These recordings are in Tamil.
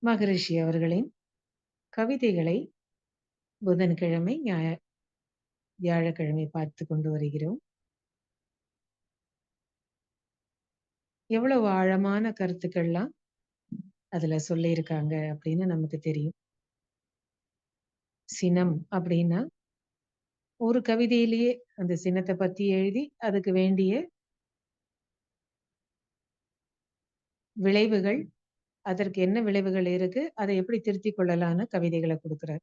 மகரிஷி அவர்களின் கவிதைகளை புதன்கிழமை, வியாழக்கிழமை பார்த்து கொண்டு வருகிறோம். எவ்வளவு ஆழமான கருத்துக்கள்லாம் அதுல சொல்லியிருக்காங்க அப்படின்னு நமக்கு தெரியும். சினம் அப்படின்னா ஒரு கவிதையிலேயே அந்த சினத்தை பத்தி எழுதி அதுக்கு வேண்டிய விளைவுகள், அதற்கு என்ன விளைவுகள் இருக்கு, அதை எப்படி திருத்திக் கொள்ளலாம்னு கவிதைகளை கொடுக்கிறார்.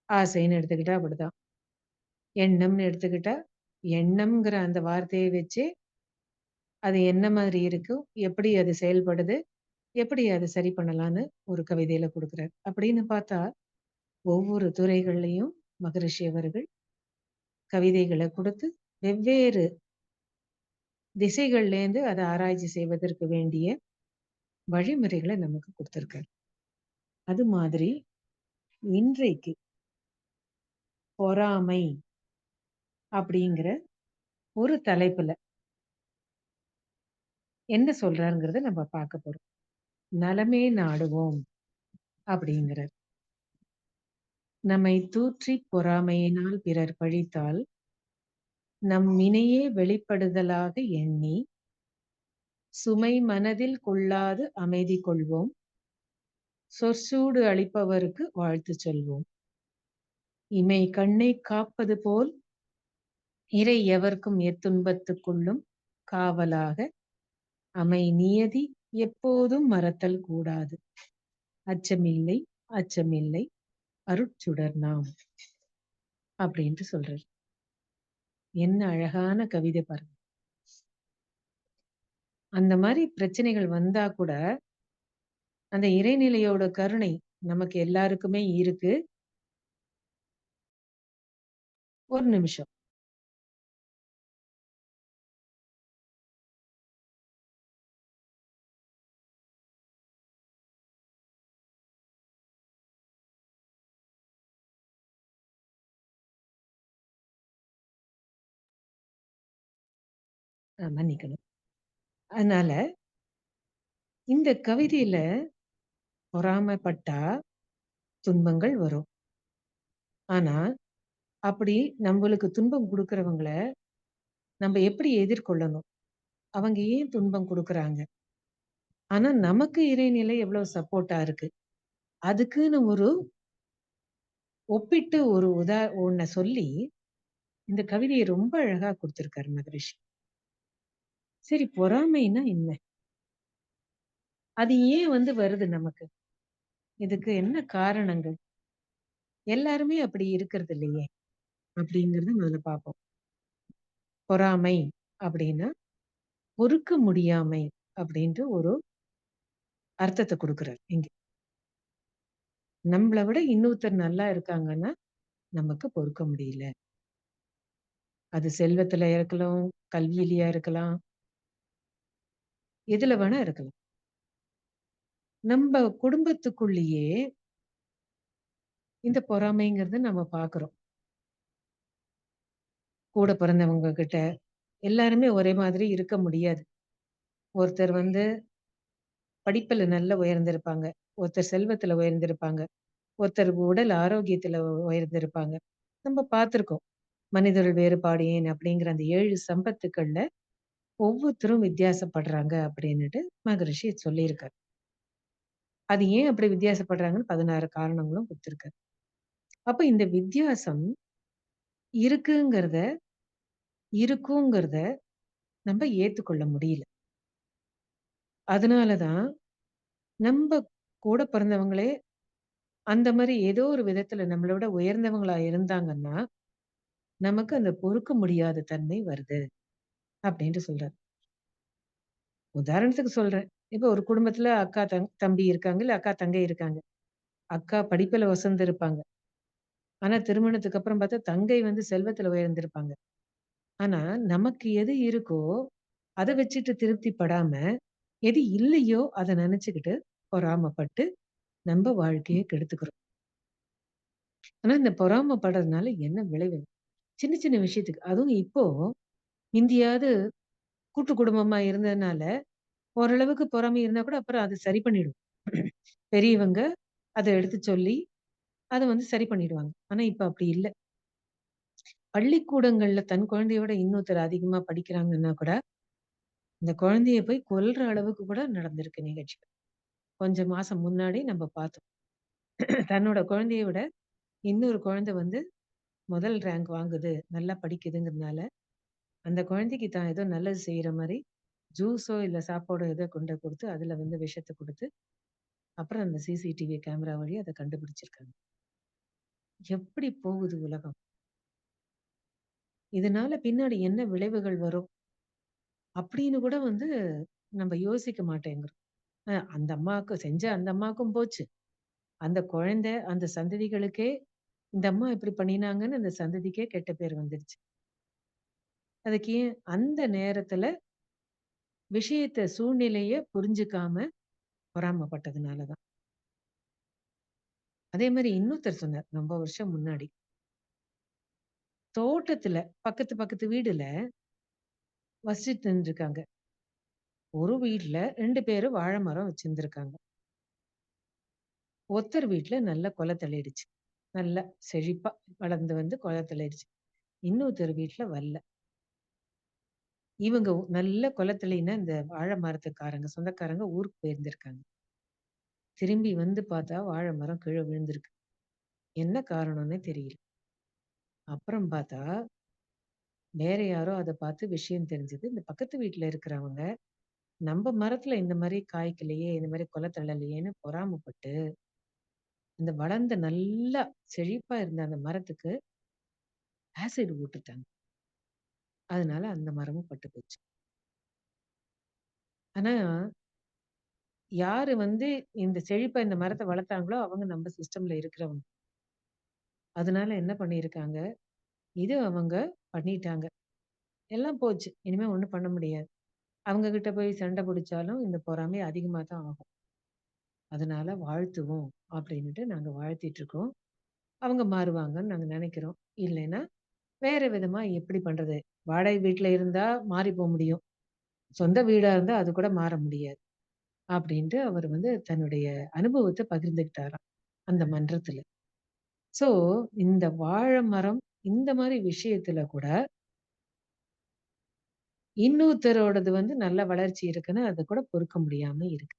ஆசைன்னு எடுத்துக்கிட்டா அப்படிதான். எண்ணம்னு எடுத்துக்கிட்டா எண்ணம்ங்கிற அந்த வார்த்தையை வச்சு அது என்ன மாதிரி இருக்கும், எப்படி அது செயல்படுது, எப்படி அதை சரி பண்ணலான்னு ஒரு கவிதையில கொடுக்கிறார். அப்படின்னு பார்த்தா ஒவ்வொரு துறைகள்லையும் மகரிஷி அவர்கள் கவிதைகளை கொடுத்து வெவ்வேறு திசைகள்லேருந்து அதை ஆராய்ச்சி செய்வதற்கு வேண்டிய வழிமுறைகளை நமக்கு கொடுத்திருக்காரு. அது மாதிரி இன்றைக்கு பொறாமை அப்படிங்கிற ஒரு தலைப்புல என்ன சொல்றாருங்கிறத நம்ம பார்க்க போறோம். நலமே நாடுவோம் அப்படிங்கிறார். நம்மை தூற்றி பொறாமையினால் பிறர் பழித்தால் நம் வினையே வெளிப்படுதலாக எண்ணி சுமை மனதில் கொள்ளாது அமைதி கொள்வோம். சொற்சூடு அளிப்பவருக்கு வாழ்த்து சொல்வோம். இமை கண்ணை காப்பது போல் இறை எவர்க்கும் எத்துன்பத்துக்குள்ளும் காவலாக அமை நியதி எப்போதும் மறத்தல் கூடாது. அச்சமில்லை அச்சமில்லை அருட்சுடர் நாம் அப்படின்ட்டு சொல்றாரு. என்ன அழகான கவிதை பாருங்க. அந்த மாதிரி பிரச்சனைகள் வந்தா கூட அந்த இறைநிலையோட கருணை நமக்கு எல்லாருக்குமே இருக்கு. ஒரு நிமிஷம். மன்னிக்கணும். அதனால இந்த கவிதையில பொறாமைப்பட்டா துன்பங்கள் வரும். ஆனா அப்படி நம்மளுக்கு துன்பம் கொடுக்கறவங்கள நம்ம எப்படி எதிர்கொள்ளணும்? அவங்க ஏன் துன்பம் கொடுக்கறாங்க? ஆனா நமக்கு இறைநிலை எவ்வளவு சப்போர்ட்டா இருக்கு. அதுக்குன்னு ஒரு ஒப்பிட்டு ஒரு ஒண்ண சொல்லி இந்த கவிதையை ரொம்ப அழகா கொடுத்திருக்காரு மகரிஷி. சரி, பொறாமைன்னா என்ன? அது ஏன் வருது நமக்கு? இதுக்கு என்ன காரணங்கள்? எல்லாருமே அப்படி இருக்கிறது இல்லையே அப்படிங்கறத முதல்ல பார்ப்போம். பொறாமை அப்படின்னா பொறுக்க முடியாமை அப்படின்ற ஒரு அர்த்தத்தை கொடுக்கிறார் இங்க. நம்மளை விட இன்னொருத்தர் நல்லா இருக்காங்கன்னா நமக்கு பொறுக்க முடியல. அது செல்வத்துல இருக்கலாம், கல்வியிலயா இருக்கலாம், எதுல வேணா இருக்கலாம். நம்ம குடும்பத்துக்குள்ளேயே இந்த பொறாமைங்கிறத நம்ம பாக்குறோம். கூட பிறந்தவங்க கிட்ட எல்லாருமே ஒரே மாதிரி இருக்க முடியாது. ஒருத்தர் படிப்புல நல்ல உயர்ந்திருப்பாங்க, ஒருத்தர் செல்வத்துல உயர்ந்திருப்பாங்க, ஒருத்தர் உடல் ஆரோக்கியத்துல உயர்ந்திருப்பாங்க. நம்ம பார்த்திருக்கோம். மனிதர்கள் வேறுபாடு ஏன் அப்படிங்கிற அந்த 7 சம்பத்துக்கள்ல ஒவ்வொருத்தரும் வித்தியாசப்படுறாங்க அப்படின்னுட்டு மகரிஷி சொல்லியிருக்காரு. அது ஏன் அப்படி வித்தியாசப்படுறாங்கன்னு 16 காரணங்களும் கொடுத்திருக்காரு. அப்ப இந்த வித்தியாசம் இருக்குங்கிறத இருக்குங்கிறத நம்ம ஏத்துக்கொள்ள முடியல. அதனாலதான் நம்ம கூட பிறந்தவங்களே அந்த மாதிரி ஏதோ ஒரு விதத்துல நம்மளை விட உயர்ந்தவங்களா இருந்தாங்கன்னா நமக்கு அந்த பொறுக்க முடியாத தன்மை வருது அப்படின்ட்டு சொல்றாரு. உதாரணத்துக்கு சொல்றேன். இப்ப ஒரு குடும்பத்துல அக்கா தம்பி இருக்காங்க, இல்ல அக்கா தங்கை இருக்காங்க. அக்கா படிப்புல வசந்து இருப்பாங்க. ஆனா திருமணத்துக்கு அப்புறம் பார்த்தா தங்கை செல்வத்துல உயர்ந்திருப்பாங்க. ஆனா நமக்கு எது இருக்கோ அதை வச்சுட்டு திருப்தி படாம எது இல்லையோ அதை நினைச்சுக்கிட்டு பொறாமப்பட்டு நம்ம வாழ்க்கையை கெடுத்துக்கிறோம். ஆனா இந்த பொறாமப்படுறதுனால என்ன விளைவு? சின்ன சின்ன விஷயத்துக்கு, அதுவும் இப்போ இந்தியாவது கூட்டு குடும்பமா இருந்ததுனால ஓரளவுக்கு பொறாமை இருந்தா கூட அப்புறம் அது சரி பண்ணிடும். பெரியவங்க அத எடுத்து சொல்லி, அத வந்து சரி பண்ணிடுவாங்க. ஆனா இப்ப அப்படி இல்ல. பள்ளிக்கூடங்கள்ல தன் குழந்தையோட இன்னொருத்தர் அதிகமா படிக்கிறாங்கன்னா கூட, இந்த குழந்தைய போய் கொல்ற அளவுக்கு கூட நடந்திருக்கு நிகழ்ச்சிகள். கொஞ்சம் மாசம் முன்னாடி நம்ம பார்த்தோம். தன்னோட குழந்தைய விட இன்னொரு குழந்தை வந்து முதல் ரேங்க் வாங்குது, நல்லா படிக்குதுங்கிறதுனால, அந்த குழந்தைக்கு தான் ஏதோ நல்லது செய்ற மாரி, ஜூஸோ இல்ல சாப்பாடோ ஏதோ கொண்டு குடுத்து, அதுல வந்து விஷத்த குடுத்து, அப்புறம் அந்த சிசிடிவி கேமரா வழியா அத கண்டுபிடிச்சிருக்காங்க. எப்படி போகுது உலகம்? இதனால பின்னாடி என்ன விளைவுகள் வரும்? அப்படின்னு கூட வந்து நம்ம யோசிக்க மாட்டேங்கிறோம். அந்த அம்மாவுக்கு செஞ்ச அந்த அம்மாவுக்கும் போச்சு. அந்த குழந்தை, அந்த சந்ததிகளுக்கே இந்த அம்மா இப்படி பண்ணினாங்கன்னு அந்த சந்ததிக்கே கெட்ட பேர் வந்துருச்சு. அதுக்கு ஏன் அந்த நேரத்துல விஷயத்த சூழ்நிலைய புரிஞ்சுக்காம பொறாமப்பட்டதுனால தான். அதே மாரி இன்னொருத்தர் சொன்னார், ரொம்ப வருஷம் முன்னாடி. தோட்டத்துல பக்கத்து பக்கத்து வீடுல வசிச்சுட்டு இருந்திருக்காங்க. ஒரு வீட்ல 2 பேரும் வாழை மரம் வச்சிருந்திருக்காங்க. ஒருத்தர் வீட்ல நல்ல கொலை தள்ளிடுச்சு. நல்லா செழிப்பா வளர்ந்து வந்து கொலை தள்ளிடுச்சு. இன்னொருத்தர் வீட்ல வரல. இவங்க நல்ல கொலை தள்ளின இந்த வாழை மரத்துக்காரங்க, சொந்தக்காரங்க ஊருக்கு போயிருந்திருக்காங்க. திரும்பி வந்து பார்த்தா வாழை மரம் கீழ விழுந்திருக்கு. என்ன காரணம்னே தெரியல. அப்புறம் பார்த்தா, வேற யாரோ அத பார்த்து விஷயம் தெரிஞ்சது. இந்த பக்கத்து வீட்ல இருக்கிறவங்க, "நம்ப மரத்துல இந்த மாரி காய்க்கலையே, இந்த மாரி கொலை தள்ளலையேன்னு" பொறாமப்பட்டு, அந்த வளர்ந்த நல்லா செழிப்பா இருந்த அந்த மரத்துக்கு ஆசிட் ஊத்திட்டாங்க. அதனால அந்த மரமும் பட்டு போச்சு. ஆனா, யாரு வந்து இந்த செழிப்பா இந்த மரத்த வளர்த்தாங்களோ, அவங்க நம்ம சிஸ்டம்ல இருக்கிறவங்க. அதனால என்ன பண்ணியிருக்காங்க, இது அவங்க பண்ணிட்டாங்க. எல்லாம் போச்சு. இனிமே ஒண்ணும் பண்ண முடியாது. அவங்க கிட்ட போய் சண்டை பிடிச்சாலும் இந்த பொறாமை அதிகமா தான் ஆகும். அதனால வாழ்த்துவோம் அப்படின்னுட்டு நாங்க வாழ்த்திட்டு இருக்கோம். அவங்க மாறுவாங்கன்னு நாங்க நெனைக்கிறோம். இல்லைன்னா, வேற விதமா எப்படி பண்றது? வாடகை வீட்ல இருந்தா மாறி முடியும். சொந்த வீடா இருந்தா அது கூட மாற முடியாது. அப்படின்ட்டு அவர் வந்து தன்னுடைய அனுபவத்த பகிர்ந்துக்கிட்டாராம், அந்த மன்றத்துல. ஸோ, இந்த வாழை மரம் இந்த மாரி விஷயத்துல கூட இன்னொருத்தரோடது வந்து நல்ல வளர்ச்சி இருக்குன்னு அத கூட பொறுக்க முடியாம இருக்கு.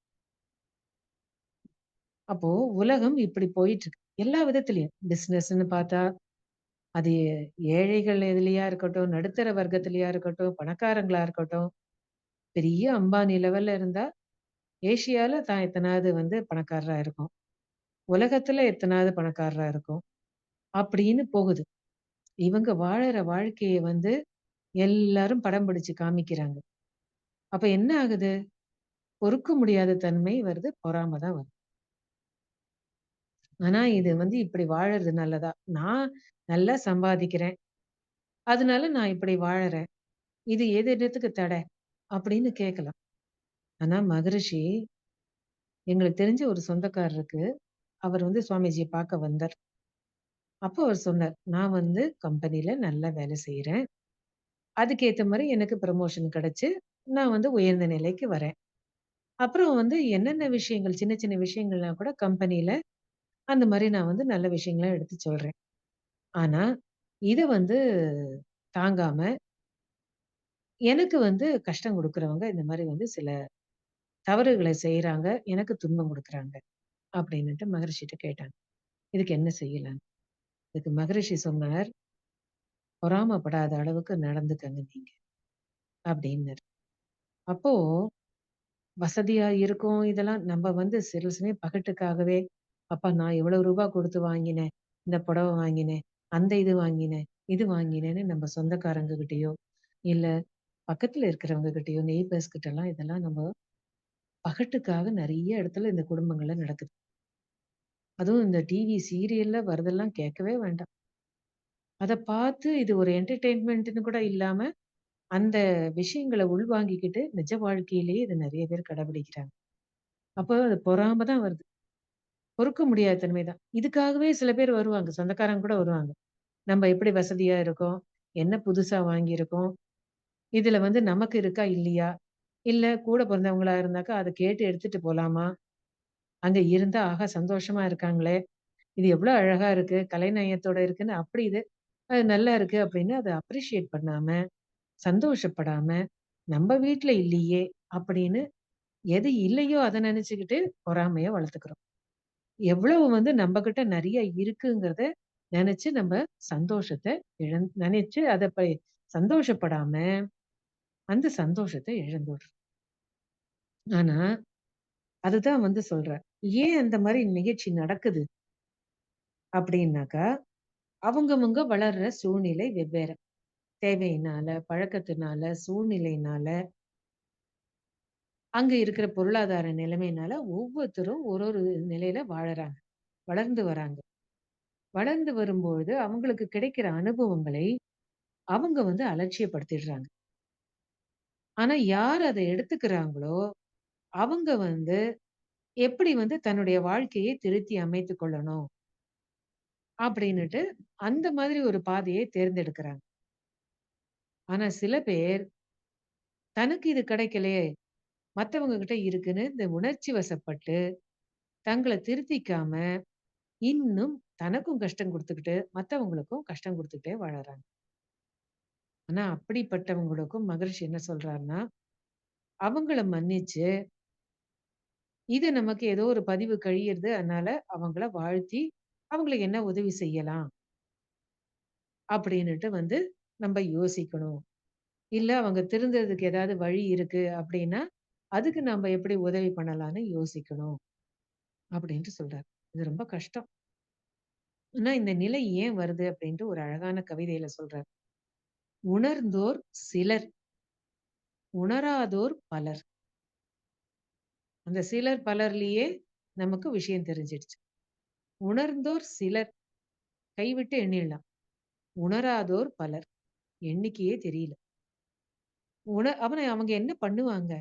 அப்போ உலகம் இப்படி போயிட்டு இருக்கு. எல்லா விதத்திலயும். பிசினஸ்ன்னு பார்த்தா, அது ஏழைகள் இதுலயா இருக்கட்டும், நடுத்தர வர்க்கத்திலயா இருக்கட்டும், பணக்காரங்களா இருக்கட்டும், பெரிய அம்பானி லெவல்ல இருந்தா, ஏசியால தான் எத்தனாவது வந்து பணக்காரரா இருக்கும். உலகத்துல எத்தனாவது பணக்காரரா இருக்கும். அப்படின்னு போகுது. இவங்க வாழற வாழ்க்கைய வந்து எல்லாரும் படம் பிடிச்சு காமிக்கிறாங்க. அப்ப என்ன ஆகுது? பொறுக்க முடியாத தன்மை வருது. பொறாம தான் வருது. ஆனா இது வந்து இப்படி வாழறது நல்லதா? நான் நல்லா சம்பாதிக்கிறேன். அதனால நான் இப்படி வாழறேன். இது எது எதுக்கு தடை? அப்படின்னு கேட்கலாம். ஆனா மகரிஷி எங்களுக்கு தெரிஞ்ச ஒரு சொந்தக்காரருக்கு, அவர் வந்து சுவாமிஜிய பார்க்க வந்தார். அப்போ அவர் சொன்னார், "நான் வந்து கம்பெனில நல்லா வேலை செய்றேன். அதுக்கேத்த மாரி எனக்கு ப்ரமோஷன் கிடைச்சு, நான் வந்து உயர்ந்த நிலைக்கு வரேன். அப்புறம் வந்து என்னென்ன விஷயங்கள், சின்ன சின்ன விஷயங்கள்லாம் கூட கம்பெனில அந்த மாரி நான் வந்து நல்ல விஷயங்கள எடுத்து சொல்றேன். ஆனா, இத வந்து தாங்காம, எனக்கு வந்து கஷ்டம் குடுக்குறவங்க இந்த மாரி வந்து சில தவறுகள செய்றாங்க. எனக்கு துன்பம் குடுக்குறாங்க." அப்படின்னுட்டு மகரிஷிட்ட கேட்டாங்க. இதுக்கு என்ன செய்யலாம்? இதுக்கு மகரிஷி சொன்னார், "பொறாமப்படாத அளவுக்கு நடந்துக்கங்க நீங்க" அப்டின்னாரு. அப்போ வசதியா இருக்கும் இதெல்லாம் நம்ம வந்து சில சமயம் பகட்டுக்காகவே, "அப்பா நான் இவ்வளவு ரூபா குடுத்து வாங்கினேன். இந்த புடவ வாங்கினேன். அந்த இது வாங்கினேன், இது வாங்கினேன்னு" நம்ம சொந்தக்காரங்க கிட்டயோ, இல்ல பக்கத்துல இருக்கிறவங்க கிட்டயோ, நெய்பர்ஸ் கிட்டலாம் இதெல்லாம் நம்ம பகட்டுக்காக நெறைய இடத்துல இந்த குடும்பங்கள்ல நடக்குது. அதுவும் இந்த டிவி சீரியல்ல வரதெல்லாம் கேட்கவே வேண்டாம். அத பார்த்து இது ஒரு என்டர்டெயின்மென்ட்ன்னு கூட இல்லாம அந்த விஷயங்கள உள்வாங்கிக்கிட்டு, நிஜ வாழ்க்கையிலேயே இத நெறைய பேர் கடைபிடிக்கிறாங்க. அப்போ அது பொறாம தான் வருது. பொறுக்க முடியாத தன்மை தான். இதுக்காகவே சில பேர் வருவாங்க. சொந்தக்காரங்க கூட வருவாங்க. நம்ம எப்படி வசதியா இருக்கோம்? என்ன புதுசா வாங்கியிருக்கோம்? இதுல வந்து நமக்கு இருக்கா? இல்லையா? இல்ல கூட பொறந்தவங்களா இருந்தாக்கா, அத கேட்டு எடுத்துட்டு போலாமா? அங்க இருந்தா ஆஹா சந்தோஷமா இருக்காங்களே! இது எவ்ளோ அழகா இருக்கு. கலைநயத்தோட இருக்குன்னு அப்படி இது. அது நல்லா இருக்கு அப்படின்னு அத அப்ரிஷியேட் பண்ணாம, சந்தோஷப்படாம, "நம்ப வீட்ல இல்லையே!" அப்படின்னு எது இல்லையோ அத நெனச்சுக்கிட்டு பொறாமைய வளர்த்துக்கிறோம். எவ்வளவு வந்து நம்பகிட்ட நெறைய இருக்குங்கிறத நெனச்சு நம்ப சந்தோஷத்த நெனச்சு அத சந்தோஷப்படாம, அந்த சந்தோஷத்த இழந்துடுறோம். ஆனா, அதுதான் வந்து சொல்றேன். ஏன் அந்த மாரி நிகழ்ச்சி நடக்குது அப்டின்னாக்கா, அவங்கவங்க வளர்ற சூழ்நிலை வெவ்வேற. தேவையினால, பழக்கத்தினால, சூழ்நிலையினால, அங்க இருக்கிற பொருளாதார நிலைமையினால ஒவ்வொருத்தரும் ஒரு ஒரு நிலையில வாழறாங்க. வளர்ந்து வராங்க. வளர்ந்து வரும்பொழுது அவங்களுக்கு கிடைக்கிற அனுபவங்களை அவங்க வந்து அலட்சியப்படுத்திடுறாங்க. ஆனா யார் அத எடுத்துக்கிறாங்களோ, அவங்க வந்து எப்படி வந்து தன்னுடைய வாழ்க்கையை திருத்தி அமைத்துக் கொள்ளணும் அப்படின்னுட்டு அந்த மாதிரி ஒரு பாதையை தேர்ந்தெடுக்கிறாங்க. ஆனா சில பேர் தனக்கு இது கிடைக்கலையே, மத்தவங்க கிட்ட இருக்குன்னு இந்த உணர்ச்சி வசப்பட்டு தங்கள திருத்திக்காம, இன்னும் தனக்கும் கஷ்டம் குடுத்துக்கிட்டு, மத்தவங்களுக்கும் கஷ்டம் குடுத்துக்கிட்டே வாழறாங்க. ஆனா அப்படிப்பட்டவங்களுக்கும் மகரிஷி என்ன சொல்றாருன்னா, அவங்கள மன்னிச்சு, இது நமக்கு ஏதோ ஒரு பதிவு கழியிறது. அதனால அவங்கள வாழ்த்தி, அவங்களுக்கு என்ன உதவி செய்யலாம்? அப்படின்னுட்டு வந்து நம்ப யோசிக்கணும். இல்ல அவங்க திருந்துறதுக்கு ஏதாவது வழி இருக்கு அப்படின்னா, அதுக்கு நம்ப எப்படி உதவி பண்ணலான்னு யோசிக்கணும். அப்படின்ட்டு சொல்றாரு. இது ரொம்ப கஷ்டம். ஆனா இந்த நிலை ஏன் வருது அப்படின்ட்டு ஒரு அழகான கவிதையில சொல்றாரு. உணர்ந்தோர் சிலர், உணராதோர் பலர். அந்த சிலர் பலர்லயே நமக்கு விஷயம் தெரிஞ்சிடுச்சு. உணர்ந்தோர் சிலர், கைவிட்டு எண்ணிடலாம். உணராதோர் பலர். எண்ணிக்கையே தெரியல. அவங்க என்ன பண்ணுவாங்க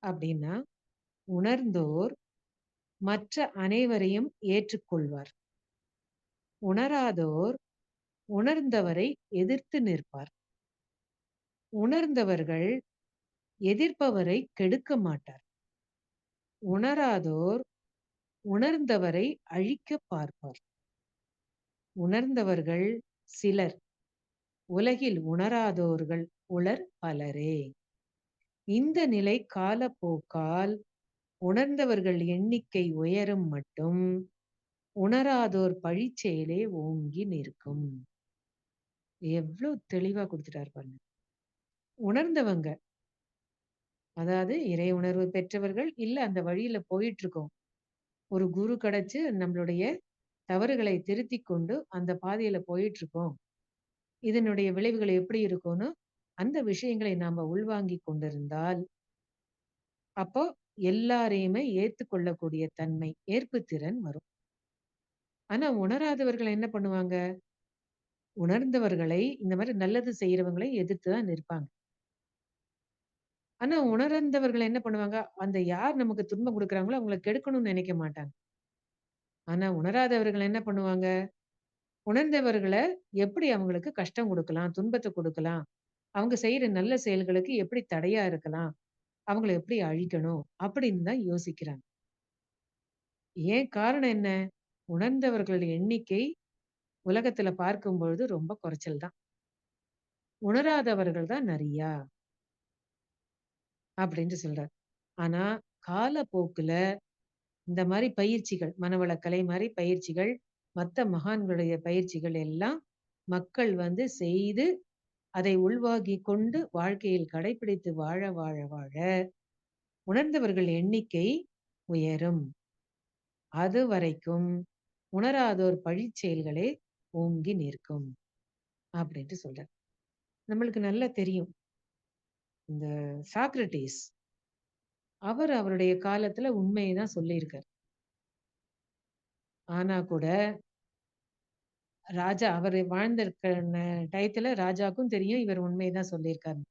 அப்டின்னா, உணர்ந்தோர் மற்ற அனைவரையும் ஏற்றுக்கொள்வார். உணராதோர் உணர்ந்தவரை எதிர்த்து நிற்பார். உணர்ந்தவர்கள் எதிர்ப்பவரை கெடுக்க மாட்டார். உணராதோர் உணர்ந்தவரை அழிக்கப் பார்ப்பார். உணர்ந்தவர்கள் சிலர், உலகில் உணராதோர்கள் உளர் பலரே. இந்த நிலை காலப்போக்கால் உணர்ந்தவர்கள் எண்ணிக்கை உயரும் மட்டும் உணராதோர் பழிச்செயலே ஓங்கி நிற்கும். எவ்ளோ தெளிவா குடுத்துட்டாரு பாருங்க. உணர்ந்தவங்க, அதாவது இறை உணர்வு பெற்றவர்கள், இல்ல அந்த வழியில போயிட்டுருக்கோம். ஒரு குரு கிடைச்சு நம்மளுடைய தவறுகளை திருத்திக் கொண்டு அந்த பாதையில போயிட்டுருக்கோம். இதனுடைய விளைவுகள் எப்படி இருக்கும்னு, அந்த விஷயங்களை நாம உள்வாங்கிக் கொண்டிருந்தால், அப்போ எல்லாரையுமே ஏத்துக்கொள்ளக்கூடிய தன்மை, ஏற்புத்திறன் வரும். ஆனா உணராதவர்கள் என்ன பண்ணுவாங்க? உணர்ந்தவர்களை இந்த மாரி நல்லது செய்றவங்களை எதிர்த்து தான் நிற்பாங்க. ஆனா உணர்ந்தவர்கள் என்ன பண்ணுவாங்க? அந்த யார் நமக்கு துன்பம் குடுக்குறாங்களோ, அவங்கள கெடுக்கணும்னு நெனைக்க மாட்டாங்க. ஆனா உணராதவர்கள் என்ன பண்ணுவாங்க? உணர்ந்தவர்கள எப்படி அவங்களுக்கு கஷ்டம் குடுக்கலாம்? துன்பத்த குடுக்கலாம்? அவங்க செய்ற நல்ல செயல்களுக்கு எப்படி தடையா இருக்கலாம்? அவங்கள எப்படி அழிக்கணும்? அப்படின்னு தான் யோசிக்கிறாங்க. ஏன் காரணம் என்ன? உணர்ந்தவர்கள் எண்ணிக்கை உலகத்துல பார்க்கும்பொழுது ரொம்ப குறைச்சல் தான். உணராதவர்கள் தான் நெறையா அப்படின்னு சொல்றார். ஆனா காலப்போக்குல இந்த மாரி பயிற்சிகள், மனவளக்கலை மாரி பயிற்சிகள், மத்த மகான்களுடைய பயிற்சிகள் எல்லாம் மக்கள் வந்து செய்து, அதை உள்வாங்கிக் கொண்டு வாழ்க்கையில் கடைப்பிடித்து வாழ, வாழ, வாழ உணர்ந்தவர்கள் எண்ணிக்கை உயரும். அதுவரைக்கும் உணராதோர் பழிச் செயல்களே ஓங்கி நிற்கும். அப்படின்ட்டு சொல்றார். நம்மளுக்கு நல்லா தெரியும். இந்த சாக்ரடீஸ் அவருடைய காலத்துல உண்மைய தான் சொல்லியிருக்காரு. ஆனா கூட ராஜா அவரு வாழ்ந்திருக்க டயத்துல ராஜாக்கும் தெரியும் இவர் உண்மைய தான் சொல்லியிருக்காருன்னு.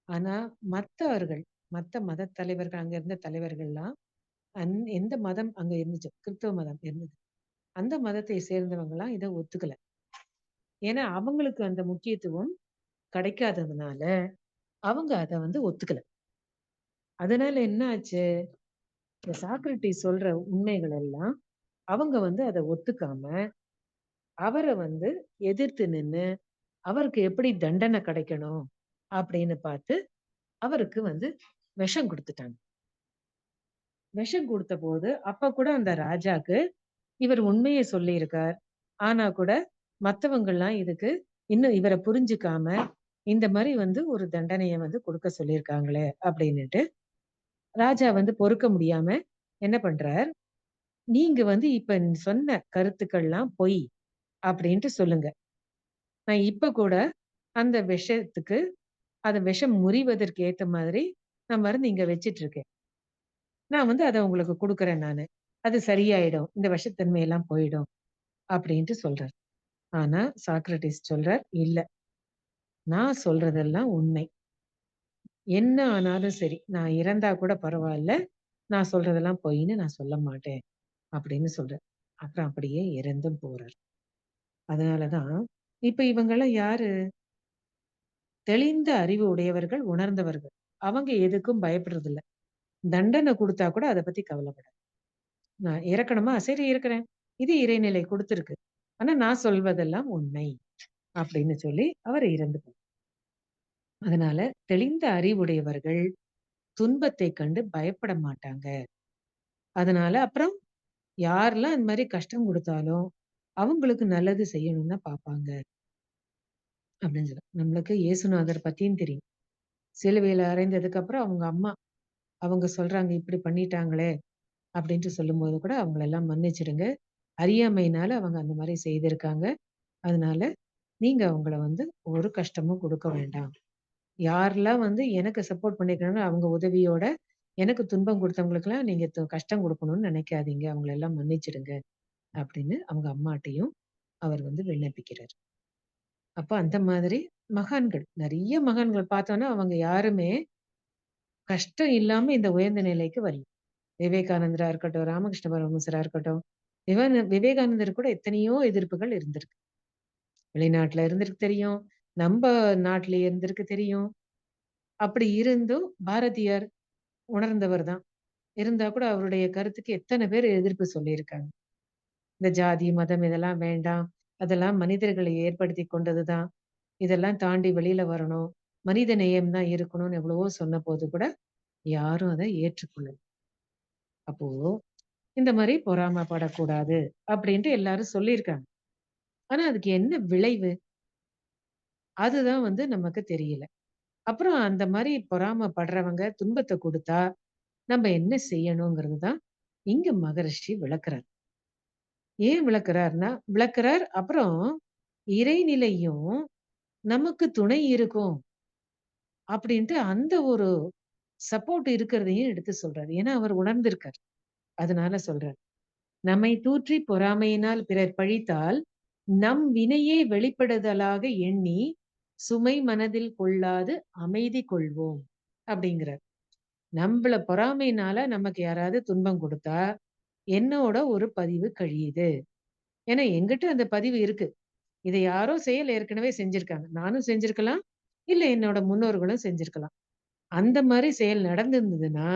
ஆனா மத்தவர்கள், மத்த மதத் தலைவர்கள் அங்க இருந்த தலைவர்கள்லாம் எந்த மதம் அங்க இருந்துச்சோ, கிறிஸ்தவ மதம் இருந்தது. அந்த மதத்தை சேர்ந்தவங்கலாம் இத ஒத்துக்கல. ஏன்னா அவங்களுக்கு அந்த முக்கியத்துவம் கிடைக்காததுனால, அவங்க அத வந்து ஒத்துக்கல. அதனால என்ன ஆச்சு? இந்த சாக்ரடீஸ் சொல்ற உண்மைகள் எல்லாம் அவங்க வந்து அத ஒத்துக்காம, அவர வந்து எதிர்த்து நின்னு, அவருக்கு எப்படி தண்டனை கிடைக்கணும் அப்படின்னு பார்த்து, அவருக்கு வந்து விஷம் குடுத்துட்டாங்க. விஷம் குடுத்தபோது, அப்ப கூட அந்த ராஜாக்கு இவர் உண்மைய சொல்லியிருக்கார். ஆனா கூட மத்தவங்கலாம் இதுக்கு இன்னும் இவர புரிஞ்சுக்காம, இந்த மாரி வந்து ஒரு தண்டனைய வந்து குடுக்க சொல்லியிருக்காங்களே அப்டின்னுட்டு, ராஜா வந்து பொறுக்க முடியாம என்ன பண்றார், "நீங்க வந்து இப்ப சொன்ன கருத்துக்கள்லாம் பொய்" அப்டின்ட்டு சொல்லுங்க. நான் இப்ப கூட அந்த விஷத்துக்கு அத விஷம் முறிவதற்கு ஏத்த மாதிரி நான் மருந்து இங்க வச்சுட்டு இருக்கேன். நான் வந்து அத உங்களுக்கு குடுக்குறேன் நானு. அது சரியாயிடும். இந்த விஷத்தன்மை எல்லாம் போயிடும். அப்டின்ட்டு சொல்றார். ஆனா சாக்ரடீஸ் சொல்றார், "இல்ல. நான் சொல்றதெல்லாம் உண்மை. என்ன ஆனாலும் சரி, நான் இறந்தா கூட பரவால்ல. நான் சொல்றதெல்லாம் பொய்ன்னு நான் சொல்ல மாட்டேன்." அப்படின்னு சொல்றார். அப்புறம் அப்படியே இறந்தும் போறார். அதனால தான் இப்ப இவங்கலாம் யாரு? தெளிந்த அறிவு உடையவர்கள், உணர்ந்தவர்கள். அவங்க எதுக்கும் பயப்படுறதில்ல. தண்டனை குடுத்தா கூட அத பத்தி கவலைப்படாது. நான் இறக்கணுமா? சரி இறக்குறேன். இது இறைநிலை குடுத்திருக்கு. ஆனா நான் சொல்வதெல்லாம் உண்மை. அப்படின்னு சொல்லி அவர் இறந்து போனார். அதனால தெளிந்த அறிவுடையவர்கள் துன்பத்தைக் கண்டு பயப்பட மாட்டாங்க. அதனால அப்புறம் யாரெல்லாம் இந்த மாரி கஷ்டம் குடுத்தாலும், அவங்களுக்கு நல்லது செய்யணும்னு தான் பாப்பாங்க. அப்படின்னு நம்மளுக்கு இயேசுநாதர் பத்தியும் தெரியும். சிலுவையில அறைந்ததுக்கு அப்புறம் அவங்க அம்மா, அவங்க சொல்றாங்க, "இப்படி பண்ணிட்டாங்களே!" அப்படின்ட்டு சொல்லும்போது கூட அவங்களெல்லாம் மன்னிச்சிடுங்க. அறியாமையினால அவங்க அந்த மாரி செய்திருக்காங்க. அதனால நீங்க அவங்கள வந்து ஒரு கஷ்டமும் குடுக்க வேண்டாம். யாரெல்லாம் வந்து எனக்கு சப்போர்ட் பண்ணியிருக்காங்களோ, அவங்க உதவியோட எனக்கு துன்பம் குடுத்தவங்களுக்கெல்லாம் நீங்க கஷ்டம் குடுக்கணும்னு நெனைக்காதீங்க. அவங்கள எல்லாம் மன்னிச்சிடுங்க. அப்படின்னு அவங்க அம்மாட்டயும் அவர் வந்து விண்ணப்பிக்கிறார். அப்ப அந்த மாதிரி மகான்கள், நெறைய மகான்கள் பார்த்தோம்னா, அவங்க யாருமே கஷ்டம் இல்லாம இந்த உயர்ந்த நிலைக்கு வரல. விவேகானந்தரா இருக்கட்டும், ராமகிருஷ்ண பரமஹம்சரா இருக்கட்டும், விவேகானந்தர் கூட எத்தனையோ எதிர்ப்புகள் இருந்திருக்கு. வெளிநாட்டுல இருந்திருக்கு தெரியும். நம்ப நாட்டில இருந்திருக்கு தெரியும். அப்படி இருந்தும் பாரதியார் உணர்ந்தவர் தான். இருந்தா கூட அவருடைய கருத்துக்கு எத்தன பேர் எதிர்ப்பு சொல்லியிருக்காங்க. இந்த ஜாதி, மதம் இதெல்லாம் வேண்டாம். அதெல்லாம் மனிதர்களை ஏற்படுத்தி கொண்டது தான். இதெல்லாம் தாண்டி வெளியில வரணும். மனித நேயம் தான் இருக்கணும்னு எவ்வளவோ சொன்னபோது கூட, யாரும் அத ஏற்றுக்கொள்ளல. அப்போ இந்த மாரி பொறாமப்படக்கூடாது அப்படின்ட்டு எல்லாரும் சொல்லியிருக்காங்க. ஆனா அதுக்கு என்ன விளைவு? அதுதான் வந்து நமக்கு தெரியல. அப்புறம் அந்த மாரி பொறாமப்படுறவங்க துன்பத்த குடுத்தா, நம்ம என்ன செய்யணுங்கிறது தான் இங்க மகரிஷி விளக்குறார். ஏன் விளக்குறார். அப்புறம் இறைநிலையும் நமக்கு துணை இருக்கும் அப்படின்ட்டு அந்த ஒரு சப்போர்ட் இருக்கிறதையும் எடுத்து சொல்றாரு. ஏன்னா அவர் உணர்ந்திருக்கார். அதனால சொல்றார். நம்மை தூற்றி பொறாமையினால் பிறர் பழித்தால், நம் வினையே வெளிப்படுதலாக எண்ணி, சுமை மனதில் கொள்ளாது அமைதி கொள்வோம். அப்படிங்கிறார். நம்பள பொறாமையினால நமக்கு யாராவது துன்பம் குடுத்தா, என்னோட ஒரு பதிவு கழியுது. ஏன்னா என்கிட்ட அந்த பதிவு இருக்கு. இத யாரோ செயல் ஏற்கனவே செஞ்சிருக்காங்க. நானும் செஞ்சிருக்கலாம். இல்ல என்னோட முன்னோர்களும் செஞ்சிருக்கலாம். அந்த மாரி செயல் நடந்திருந்ததுன்னா,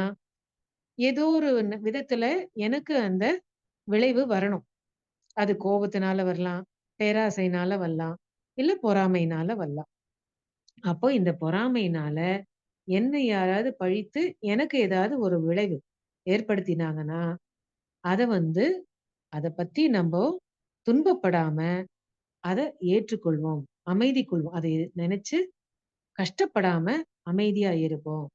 ஏதோ ஒரு விதத்துல எனக்கு அந்த விளைவு வரணும். அது கோபத்தினால வரலாம், பேராசையினால வரலாம், இல்ல பொறாமையினால வரலாம். அப்போ இந்த பொறாமையினால என்னை யாராவது பழித்து எனக்கு ஏதாவது ஒரு விளைவு ஏற்படுத்தினாங்கன்னா, அத வந்து அத பத்தி நம்போ துன்பப்படாம அத ஏற்றுக்கொள்வோம். அமைதி கொள்வோம். அதை நினைச்சு கஷ்டப்படாம அமைதியா இருப்போம்.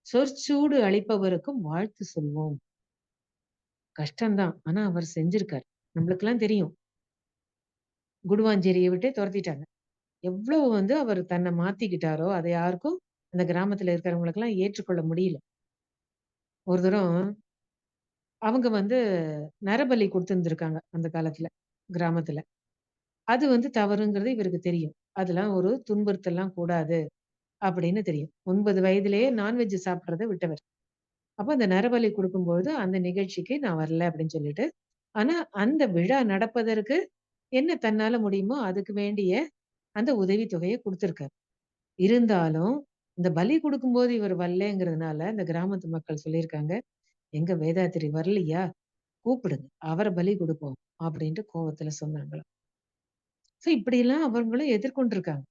சொற்சூடு அளிப்பவருக்கும் வாழ்த்து சொல்வோம். கஷ்டம் தான். ஆனா அவர் செஞ்சிருக்காரு. நம்மளுக்கெல்லாம் தெரியும். குடுவாஞ்சேரிய விட்டே தொரத்திட்டாங்க. எவ்வளவு வந்து அவர் தன்ன மாத்திக்கிட்டாரோ, அத யாருக்கும் அந்த கிராமத்துல இருக்கிறவங்களுக்கெல்லாம் ஏற்றுக்கொள்ள முடியல. ஒரு தரம் அவங்க வந்து நரபலி குடுத்திருந்திருக்காங்க அந்த காலத்துல, கிராமத்துல. அது வந்து தவறுங்கிறது இவருக்கு தெரியும். அதெல்லாம் ஒரு துன்புறுத்தல்லாம் கூடாது அப்படின்னு தெரியும். 9 வயதிலேயே நான்வெஜ் சாப்பிடுறத விட்டவர். அப்ப அந்த நரபலி குடுக்கும்போது, அந்த நிகழ்ச்சிக்கு நான் வரல அப்படின்னு சொல்லிட்டு, ஆனா அந்த விழா நடப்பதற்கு என்ன தன்னால முடியுமோ அதுக்கு வேண்டிய அந்த உதவி தொகைய குடுத்திருக்காரு. இருந்தாலும், இந்த பலி குடுக்கும்போது இவர் வரலேங்கிறதுனால, இந்த கிராமத்து மக்கள் சொல்லியிருக்காங்க, எங்க வேதாத்திரி வரலையா? கூப்பிடுங்க. அவர பலி குடுப்போம்." அப்படின்ட்டு கோவத்துல சொன்னாங்களாம். இப்படியெல்லாம் அவங்களும் எதிர்கொண்டிருக்காங்க.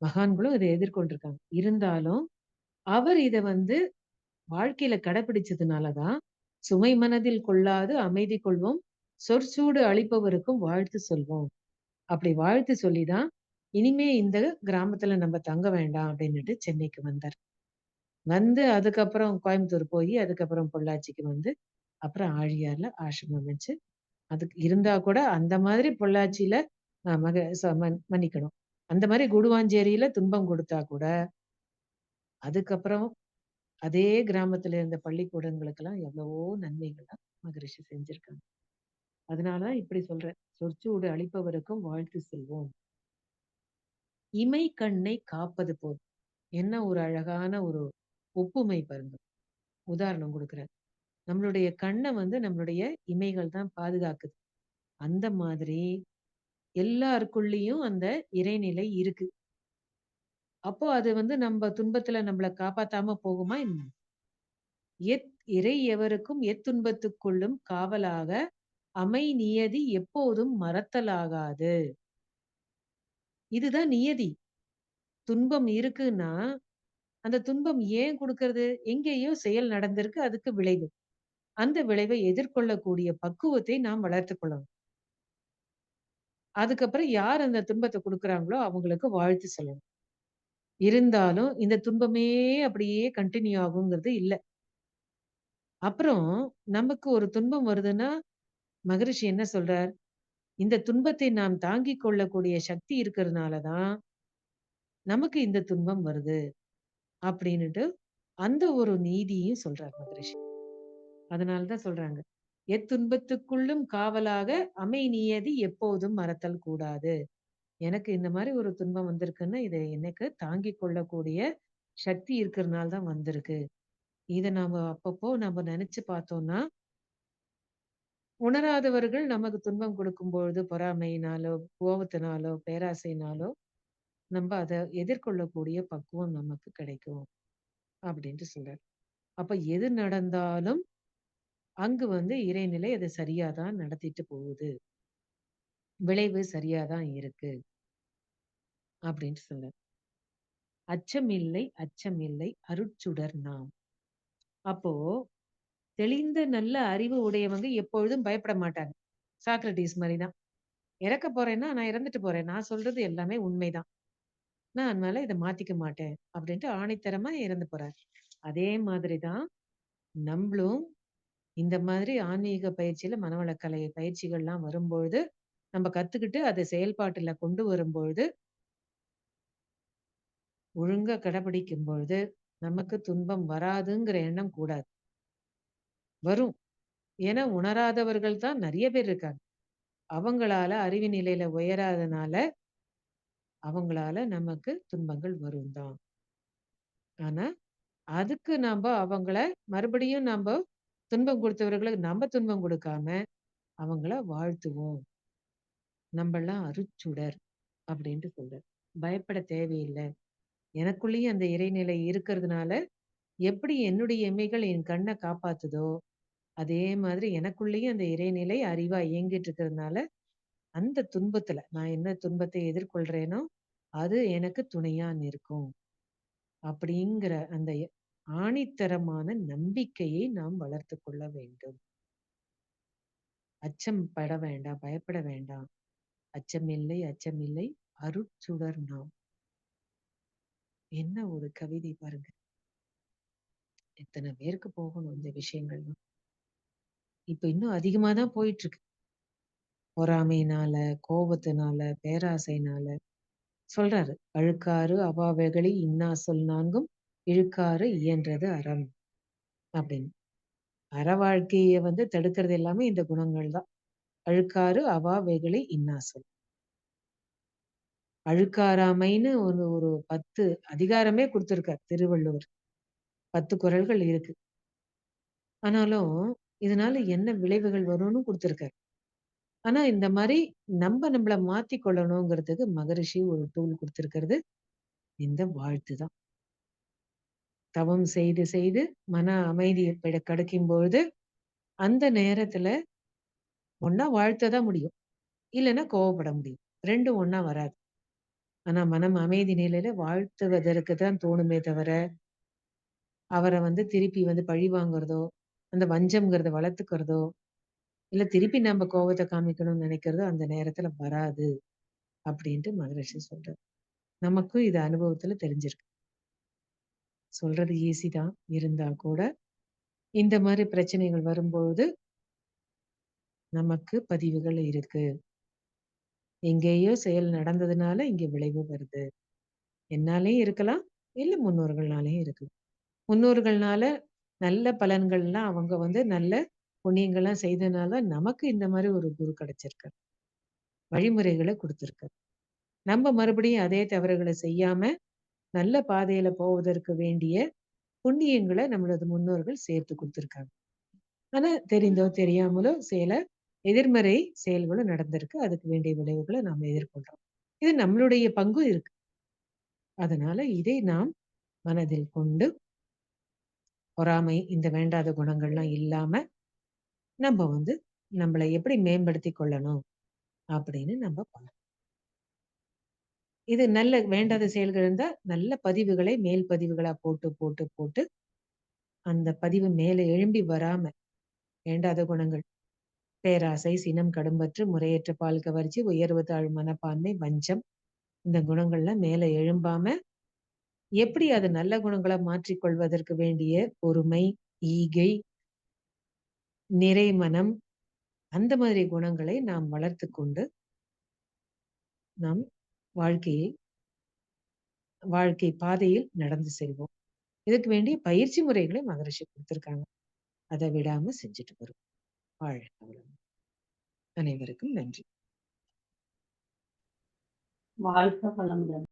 மகான்களும் இத எதிர்கொண்டிருக்காங்க. இருந்தாலும், அவர் இத வந்து வாழ்க்கையில கடைப்பிடிச்சதுனால தான், "சுமை மனதில் கொள்ளாது அமைதி கொள்வோம். சொற்சூடு அளிப்பவருக்கும் வாழ்த்து சொல்வோம்." அப்படி வாழ்த்து சொல்லி தான், இனிமே இந்த கிராமத்துல நம்ம தங்க வேண்டாம் அப்படின்னுட்டு சென்னைக்கு வந்தார். வந்து அதுக்கப்புறம் கோயம்புத்தூர் போயி, அதுக்கப்புறம் பொள்ளாச்சிக்கு வந்து, அப்புறம் ஆழியார்ல ஆசிரமம் வச்சு, அதுக்கு இருந்தா கூட அந்த மாதிரி பொள்ளாச்சியில அ மக ச மன் மன்னிக்கணும். அந்த மாரி குடுவாஞ்சேரியில துன்பம் குடுத்தா கூட, அதுக்கப்புறம் அதே கிராமத்துல இருந்த பள்ளிக்கூடங்களுக்கெல்லாம் எவ்வளவோ நன்மைகள்லாம் மகரிஷி செஞ்சிருக்காங்க. அதனால தான் இப்படி சொல்றேன். "சொற்சூடு அளிப்பவருக்கும் வாழ்த்து சொல்வோம். இமை கண்ணை காப்பது போல்." என்ன ஒரு அழகான ஒரு ஒப்புமை பாருங்க. உதாரணம் குடுக்குறேன். நம்மளுடைய கண்ண வந்து நம்மளுடைய இமைகள் தான் பாதுகாக்குது. அந்த மாதிரி எல்லாருக்குள்ளயும் அந்த இறைநிலை இருக்கு. அப்போ அது வந்து நம்ப துன்பத்துல நம்மள காப்பாத்தாம போகுமா என்ன? இறை எவருக்கும் எத்துன்பத்துக்குள்ளும் காவலாக அமை நியதி எப்போதும் மறத்தலாகாது. இதுதான் நியதி. துன்பம் இருக்குன்னா, அந்த துன்பம் ஏன் குடுக்கறது? எங்கேயோ செயல் நடந்திருக்கு. அதுக்கு விளைவு. அந்த விளைவை எதிர்கொள்ளக்கூடிய பக்குவத்தை நாம் வளர்த்துக் கொள்ளணும். அதுக்கப்புறம் யார் அந்த துன்பத்த குடுக்குறாங்களோ, அவங்களுக்கு வாழ்த்து சொல்லணும். இருந்தாலும் இந்த துன்பமே அப்படியே கன்டின்யூ ஆகுங்கிறது இல்ல. அப்புறம் நமக்கு ஒரு துன்பம் வருதுன்னா, மகரிஷி என்ன சொல்றார்? இந்த துன்பத்தை நாம் தாங்கிக் கொள்ளக்கூடிய சக்தி இருக்கிறதுனால தான், நமக்கு இந்த துன்பம் வருது. அப்படின்னுட்டு அந்த ஒரு நீதியும் சொல்றார் மகரிஷி. அதனால தான் சொல்றாங்க. எத்துன்பத்துக்குள்ளும் காவலாக அமை நியதி எப்போதும் மறத்தல் கூடாது. எனக்கு இந்த மாரி ஒரு துன்பம் வந்திருக்குன்னா, இத எனக்கு தாங்கிக் கொள்ளக்கூடிய சக்தி இருக்கிறனால தான் வந்திருக்கு. இத நாம அப்பப்போ நம்ம நெனச்சு பார்த்தோம்னா, உணராதவர்கள் நமக்கு துன்பம் கொடுக்கும்பொழுது பொறாமையினாலோ, கோவத்தினாலோ, பேராசையினாலோ, நம்ப அத எதிர்கொள்ளக்கூடிய பக்குவம் நமக்கு கிடைக்கும். அப்டின்ட்டு சொல்றாரு. அப்ப எது நடந்தாலும், அங்கு வந்து இறைநிலை அத சரியா தான் நடத்திட்டு போகுது. விளைவு சரியா தான் இருக்கு. அப்டின்ட்டு சொல்றாரு. அச்சமில்லை, அச்சமில்லை அருட்சுடர் நாம். அப்போ தெளிந்த நல்ல அறிவு உடையவங்க எப்பொழுதும் பயப்பட மாட்டாங்க. சாக்ரடீஸ் மாரி தான். இறக்க போறேன்னா, நான் இறந்துட்டு போறேன். நான் சொல்றது எல்லாமே உண்மைதான். நான் அதனால இத மாத்திக்க மாட்டேன். அப்டின்ட்டு ஆணித்தரமா இறந்து போறாரு. அதே மாதிரி தான் நம்பளும் இந்த மாதிரி ஆன்மீக பயிற்சியில மனவளக்கலை பயிற்சிகள்லாம் வரும்பொழுது, நம்ம கத்துக்கிட்டு அத செயல்பாட்டுல கொண்டு வரும்பொழுது, ஒழுங்கா கடைபிடிக்கும் பொழுது, நமக்கு துன்பம் வராதுங்கிற எண்ணம் கூடாது. வரும். ஏன்னா உணராதவர்கள் தான் நெறைய பேர் இருக்காங்க. அவங்களால அறிவு நிலையில உயராதனால, அவங்களால நமக்கு துன்பங்கள் வரும் தான். ஆனா, அதுக்கு நம்ப அவங்கள மறுபடியும் நம்ப துன்பம் குடுத்தவர்களுக்கு நம்ப துன்பம் குடுக்காம, அவங்கள வாழ்த்துவோம். நம்பலாம் அருட்சுடர் அப்டின்ட்டு சொல்றார். பயப்பட தேவையில்ல. எனக்குள்ளேயும் அந்த இறைநிலை இருக்கிறதுனால, எப்படி என்னுடைய இமைகள் என் கண்ண காப்பாத்துதோ, அதே மாதிரி எனக்குள்ளேயும் அந்த இறைநிலை அறிவா இயங்கிட்டு இருக்கிறதுனால, அந்த துன்பத்துல நான் என்ன துன்பத்தை எதிர்கொள்றேனோ, அது எனக்கு துணையா நிற்கும். அப்படிங்கிற அந்த ஆணித்தரமான நம்பிக்கையை நாம் வளர்த்துக் கொள்ள வேண்டும். அச்சம் பட வேண்டாம், பயப்பட வேண்டாம். அச்சமில்லை, அச்சமில்லை அருட்சுடர் நாம். என்ன ஒரு கவிதை பாருங்க. எத்தன பேருக்கு போகணும் இந்த விஷயங்கள்லாம். இப்ப இன்னும் அதிகமா தான் போயிட்டு இருக்கு. பொறாமையினால, கோபத்தினால, பேராசையினால சொல்றாரு. "அழுக்காறு அவாவைகளி இன்னா சொல் நான்கும் இழுக்காறு இயன்றது அறம்" அப்படின்னு. அற வாழ்க்கைய வந்து தடுக்கிறது எல்லாமே இந்த குணங்கள் தான். அழுக்காறு அவாவைகளி இன்னா சொல். அழுக்காராமைன்னு ஒரு ஒரு 10 அதிகாரமே குடுத்திருக்கார் திருவள்ளுவர். 10 குறள்கள் இருக்கு. ஆனாலும், இதனால என்ன விளைவுகள் வரும்னு குடுத்திருக்காரு. ஆனா, இந்த மாரி நம்மள மாத்திக் கொள்ளணுங்கிறதுக்கு மகரிஷி ஒரு டூல் குடுத்திருக்கிறது, இந்த வாழ்த்து தான். தவம் செய்து செய்து மன அமைதி கிடைக்கும்பொழுது, அந்த நேரத்துல ஒண்ணா வாழ்த்த தான் முடியும். இல்லன்னா கோவப்பட முடியும். 2ம் ஒண்ணா வராது. ஆனா மனம் அமைதி நிலையில வாழ்த்துவதற்கு தான் தோணுமே தவிர, அவர வந்து திருப்பி வந்து பழி வாங்குறதோ, அந்த வஞ்சம்ங்கிறத வளர்த்துக்கிறதோ, இல்ல திருப்பி நம்ம கோவத்த காமிக்கணும்னு நினைக்கிறதோ அந்த நேரத்துல வராது. அப்படின்ட்டு மகரிஷி சொல்றாரு. நமக்கும் இது அனுபவத்துல தெரிஞ்சிருக்கு. சொல்றது ஈஸி தான். இருந்தா கூட, இந்த மாரி பிரச்சனைகள் வரும்பொழுது, நமக்கு பதிவுகள் இருக்கு. எங்கேயோ செயல் நடந்ததுனால இங்க விளைவு வருது. என்னாலயும் இருக்கலாம், இல்ல முன்னோர்கள்னாலயும் இருக்கலாம். முன்னோர்கள்னால நல்ல பலன்கள்லாம் அவங்க வந்து நல்ல புண்ணியங்கள்லாம் செய்தனால, நமக்கு இந்த மாரி ஒரு குரு கிடைச்சிருக்காரு. வழிமுறைகள குடுத்திருக்காரு. நம்ம மறுபடியும் அதே தவறுகள செய்யாம, நல்ல பாதையில போவதற்கு வேண்டிய புண்ணியங்கள நம்மளது முன்னோர்கள் சேர்த்து குடுத்துருக்காங்க. ஆனா, தெரிந்தோ, தெரியாமலோ சில எதிர்மறை செயல்களும் நடந்திருக்கு. அதுக்கு வேண்டிய விளைவுகள நாம எதிர்கொள்றோம். இது நம்மளுடைய பங்கும் இருக்கு. அதனால இதை நாம் மனதில் கொண்டு, பொறாமை, இந்த வேண்டாத குணங்கள்லாம் இல்லாம, நம்ப வந்து நம்மள எப்படி மேம்படுத்திக் கொள்ளணும் அப்படின்னு நம்ம பண்ணணும். இது நல்ல வேண்டாத செயல்கள் இருந்தா, நல்ல பதிவுகளை மேல் பதிவுகளா போட்டு, போட்டு, போட்டு அந்த பதிவு மேல எழும்பி வராம, வேண்டாத குணங்கள் பேராசை, சினம், கடும்பற்று, முறையற்ற பால் கவர்ச்சி, உயர்வு தாழ்வு மனப்பான்மை, வஞ்சம் இந்த குணங்கள்லாம் மேல எழும்பாம, எப்படி அது நல்ல குணங்களா மாற்றிக் கொள்வதற்கு வேண்டிய பொறுமை, ஈகை, நிறைமனம் அந்த மாதிரி குணங்களை நாம் வளர்த்துக் கொண்டு, நாம் வாழ்க்கையை வாழ்க்கை பாதையில் நடந்து செல்வோம். இதுக்கு வேண்டிய பயிற்சி முறைகளை மகரிஷி குடுத்திருக்காங்க. அத விடாம செஞ்சுட்டு வருவோம். வாழ்க வளமுடன். அனைவருக்கும் நன்றி. வாழ்க வளமுடன்.